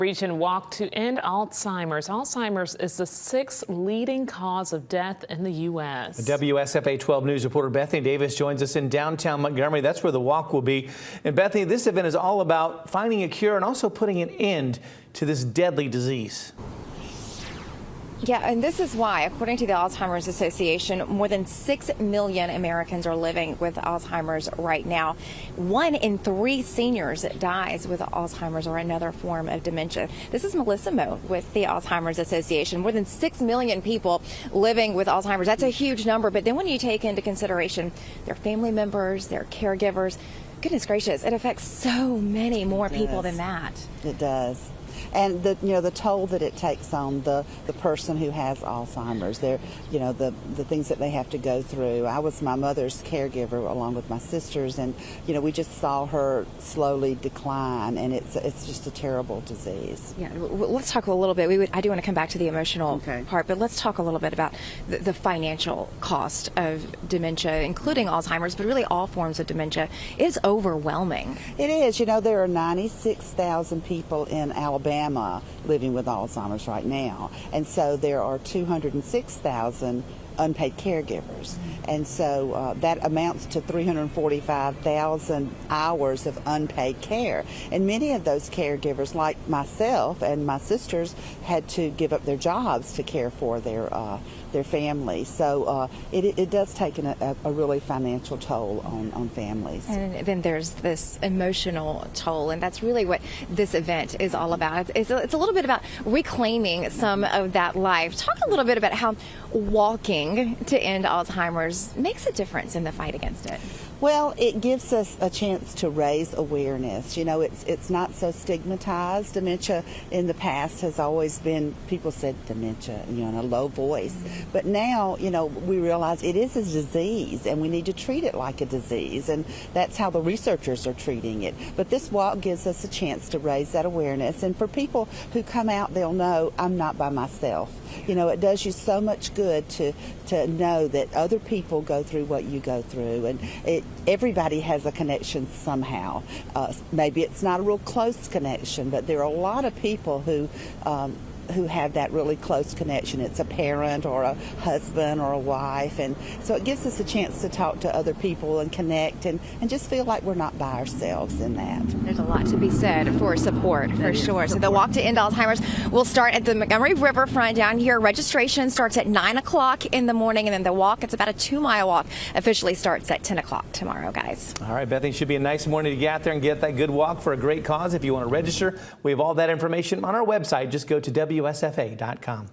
Region Walk to End Alzheimer's. Alzheimer's is the 6th leading cause of death in the U.S. WSFA 12 News reporter Bethany Davis joins us in downtown Montgomery. That's where the walk will be. And Bethany, this event is all about finding a cure and also putting an end to this deadly disease. Yeah, and this is why, according to the Alzheimer's Association, more than 6 million Americans are living with Alzheimer's right now. 1 in 3 seniors dies with Alzheimer's or another form of dementia. This is Melissa Moe with the Alzheimer's Association. More than 6 million people living with Alzheimer's. That's a huge number. But then when you take into consideration their family members, their caregivers, goodness gracious, it affects so many more people than that. It does. And the toll that it takes on the person who has Alzheimer's, the things that they have to go through. I was my mother's caregiver along with my sisters, and we just saw her slowly decline, and it's just a terrible disease. Yeah, let's talk a little bit. I do want to come back to the emotional part, but let's talk a little bit about the financial cost of dementia, including Alzheimer's, but really all forms of dementia. It's overwhelming. It is. There are 96,000 people in Alabama living with Alzheimer's right now, and so there are 206,000 unpaid caregivers, and so that amounts to 345,000 hours of unpaid care. And many of those caregivers, like myself and my sisters, had to give up their jobs to care for their families. So it does take a really financial toll on families. And then there's this emotional toll, and that's really what this event is all about. It's a little bit about reclaiming some of that life. Talk a little bit about how walking to end Alzheimer's makes a difference in the fight against it. Well, it gives us a chance to raise awareness. It's not so stigmatized. Dementia in the past has always been, people said dementia, in a low voice. But now, we realize it is a disease, and we need to treat it like a disease, and that's how the researchers are treating it. But this walk gives us a chance to raise that awareness, and for people who come out, they'll know I'm not by myself. It does you so much good to know that other people go through what you go through, and everybody has a connection somehow. Maybe it's not a real close connection, but there are a lot of people who have that really close connection. It's a parent or a husband or a wife, and so it gives us a chance to talk to other people and connect and just feel like we're not by ourselves in that. There's a lot to be said for support, for sure. So the Walk to End Alzheimer's will start at the Montgomery Riverfront down here. Registration starts at 9 o'clock in the morning, and then the walk, it's about a 2-mile walk, officially starts at 10 o'clock tomorrow, guys. All right, Bethany, should be a nice morning to get out there and get that good walk for a great cause. If you want to register, we have all that information on our website. Just go to WSFA.com.